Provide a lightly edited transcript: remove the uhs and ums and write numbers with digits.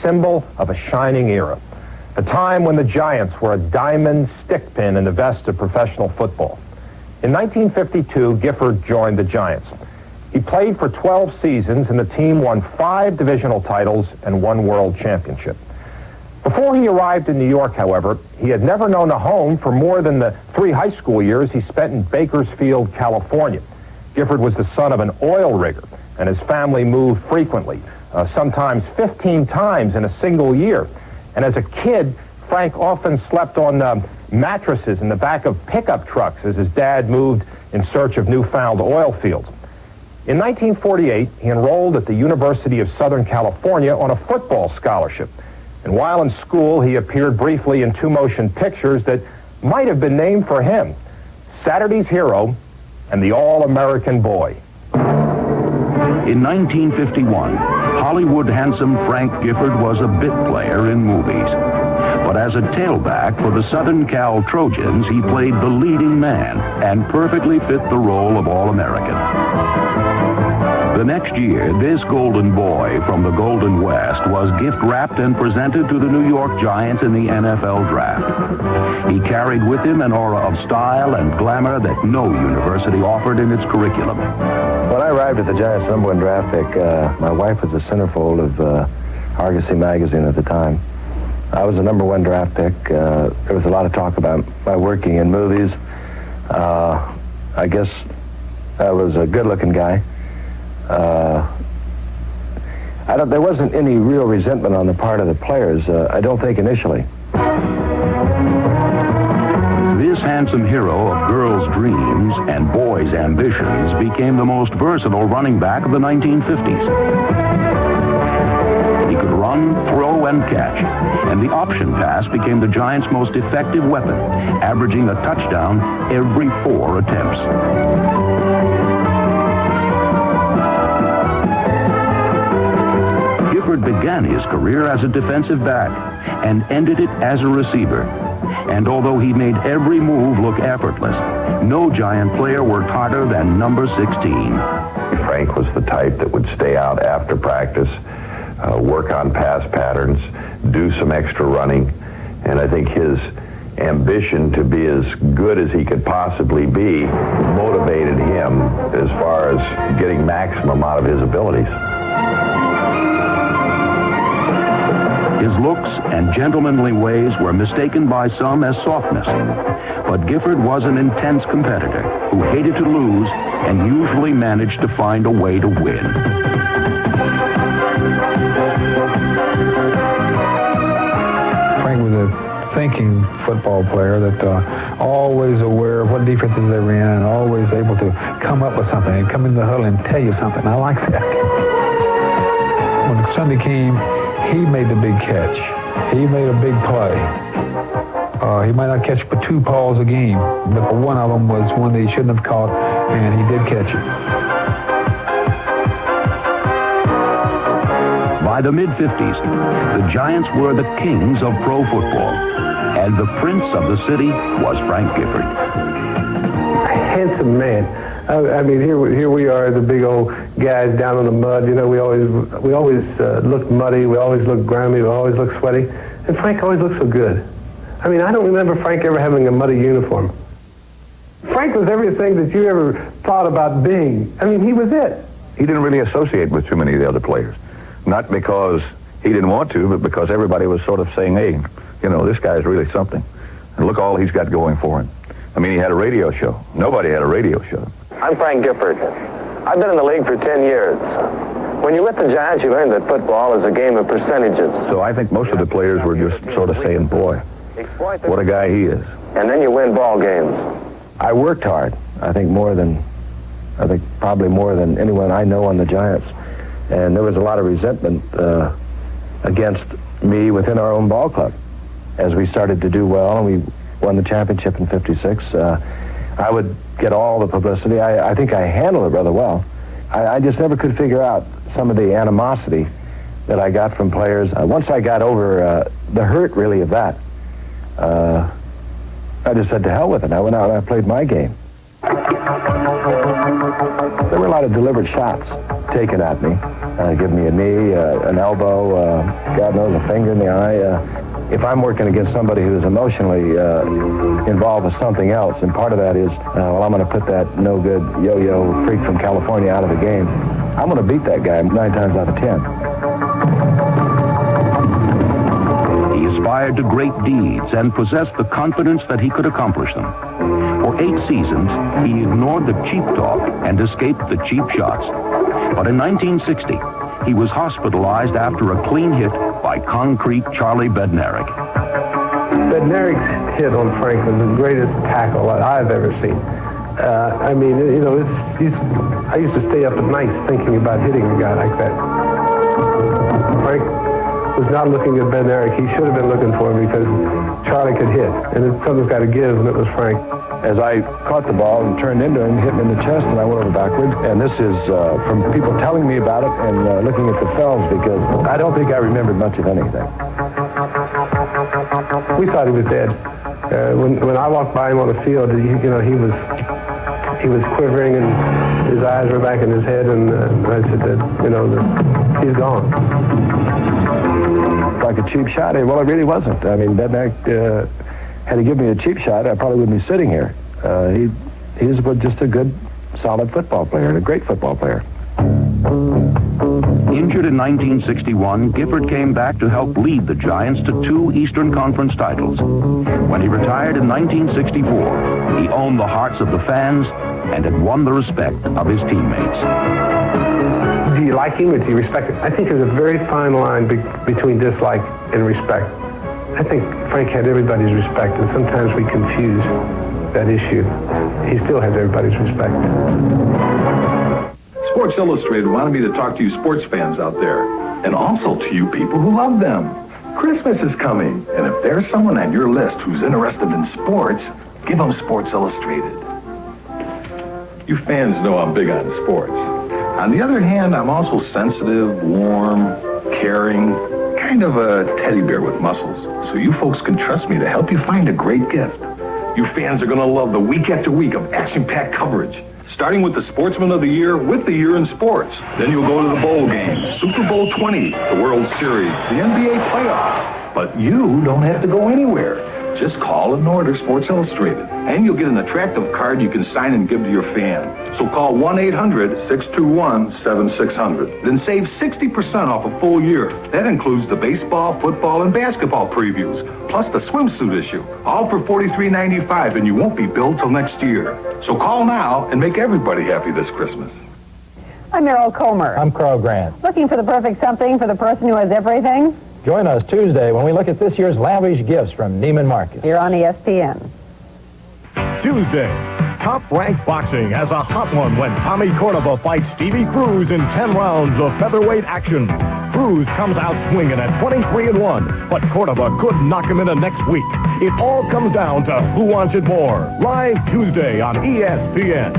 symbol of a shining era, a time when the Giants were a diamond stickpin in the vest of professional football. In 1952, Gifford joined the Giants. He played for 12 seasons, and the team won 5 divisional titles and 1 world championship. Before he arrived in New York, however, he had never known a home for more than the 3 high school years he spent in Bakersfield, California. Gifford was the son of an oil rigger, and his family moved frequently, sometimes 15 times in a single year. And as a kid, Frank often slept on mattresses in the back of pickup trucks as his dad moved in search of newfound oil fields. In 1948, he enrolled at the University of Southern California on a football scholarship. And while in school, he appeared briefly in 2 motion pictures that might have been named for him, Saturday's Hero and The All-American Boy. In 1951, Hollywood handsome Frank Gifford was a bit player in movies. But as a tailback for the Southern Cal Trojans, he played the leading man and perfectly fit the role of All-American. The next year, this golden boy from the Golden West was gift-wrapped and presented to the New York Giants in the NFL draft. He carried with him an aura of style and glamour that no university offered in its curriculum. When I arrived at the Giants' #1 draft pick, my wife was the centerfold of Argosy magazine at the time. I was the #1 draft pick. There was a lot of talk about my working in movies. I guess I was a good-looking guy. There wasn't any real resentment on the part of the players, I don't think initially. This handsome hero of girls' dreams and boys' ambitions became the most versatile running back of the 1950s. He could run, throw, and catch, and the option pass became the Giants' most effective weapon, averaging a touchdown every 4 attempts. Gifford began his career as a defensive back and ended it as a receiver. And although he made every move look effortless, no Giant player worked harder than number 16. Frank was the type that would stay out after practice, work on pass patterns, do some extra running, and I think his ambition to be as good as he could possibly be motivated him as far as getting maximum out of his abilities. His looks and gentlemanly ways were mistaken by some as softness. But Gifford was an intense competitor who hated to lose and usually managed to find a way to win. Frank was a thinking football player that always aware of what defenses they ran and always able to come up with something and come in the huddle and tell you something. I like that. When Sunday came, he made the big catch. He made a big play. He might not catch but 2 balls a game, but one of them was one that he shouldn't have caught, and he did catch it. By the mid-50s, the Giants were the kings of pro football, and the prince of the city was Frank Gifford. A handsome man. I mean, here we are, the big old guys down in the mud. You know, we always look muddy. We always look grimy. We always look sweaty. And Frank always looked so good. I mean, I don't remember Frank ever having a muddy uniform. Frank was everything that you ever thought about being. I mean, he was it. He didn't really associate with too many of the other players. Not because he didn't want to, but because everybody was sort of saying, hey, you know, this guy's really something. And look all he's got going for him. I mean, he had a radio show. Nobody had a radio show. I'm Frank Gifford. I've been in the league for 10 years. When you're with the Giants, you learn that football is a game of percentages. So I think most of the players were just sort of saying, boy, what a guy he is. And then you win ball games. I worked hard. I think probably more than anyone I know on the Giants. And there was a lot of resentment against me within our own ball club. As we started to do well and we won the championship in '56, I would get all the publicity. I think I handled it rather well. I just never could figure out some of the animosity that I got from players. Once I got over the hurt, really, of that, I just said to hell with it. I went out and I played my game. There were a lot of deliberate shots taken at me, giving me a knee, an elbow, God knows, a finger in the eye. If I'm working against somebody who's emotionally involved with something else, and part of that is, well, I'm going to put that no-good yo-yo freak from California out of the game, I'm going to beat that guy 9 times out of 10. He aspired to great deeds and possessed the confidence that he could accomplish them. For 8 seasons, he ignored the cheap talk and escaped the cheap shots. But in 1960, he was hospitalized after a clean hit by concrete Charlie Bednarik. Bednarik's hit on Frank was the greatest tackle I've ever seen. I mean, you know, I used to stay up at night thinking about hitting a guy like that. Frank was not looking at Bednarik. He should have been looking for him because Charlie could hit, and something's got to give, and it was Frank. As I caught the ball and turned into him, hit him in the chest, and I went over backward. And this is from people telling me about it and looking at the films, because I don't think I remembered much of anything. We thought he was dead. When I walked by him on the field, he was quivering, and his eyes were back in his head, and I said that, he's gone. Like a cheap shot? Well, it really wasn't. I mean, Bednarik, had he given me a cheap shot, I probably wouldn't be sitting here. He was just a good, solid football player, and a great football player. Injured in 1961, Gifford came back to help lead the Giants to 2 Eastern Conference titles. When he retired in 1964, he owned the hearts of the fans and had won the respect of his teammates. Do you like him or do you respect him? I think there's a very fine line between dislike and respect. I think Frank had everybody's respect, and sometimes we confuse that issue. He still has everybody's respect. Sports Illustrated wanted me to talk to you sports fans out there, and also to you people who love them. Christmas is coming, and if there's someone on your list who's interested in sports, give them Sports Illustrated. You fans know I'm big on sports. On the other hand, I'm also sensitive, warm, caring, kind of a teddy bear with muscles. So you folks can trust me to help you find a great gift. You fans are going to love the week after week of action-packed coverage, starting with the Sportsman of the Year with the Year in Sports. Then you'll go to the bowl games, Super Bowl 20, the World Series, the NBA playoffs. But you don't have to go anywhere. Just call and order Sports Illustrated, and you'll get an attractive card you can sign and give to your fan. So call 1-800-621-7600. Then save 60% off a full year. That includes the baseball, football, and basketball previews, plus the swimsuit issue, all for $43.95, and you won't be billed till next year. So call now and make everybody happy this Christmas. I'm Errol Comer. I'm Carl Grant. Looking for the perfect something for the person who has everything? Join us Tuesday when we look at this year's lavish gifts from Neiman Marcus. Here on ESPN. Tuesday, Top Rank Boxing has a hot one when Tommy Cordova fights Stevie Cruz in 10 rounds of featherweight action. Cruz comes out swinging at 23-1, but Cordova could knock him into next week. It all comes down to who wants it more. Live Tuesday on ESPN.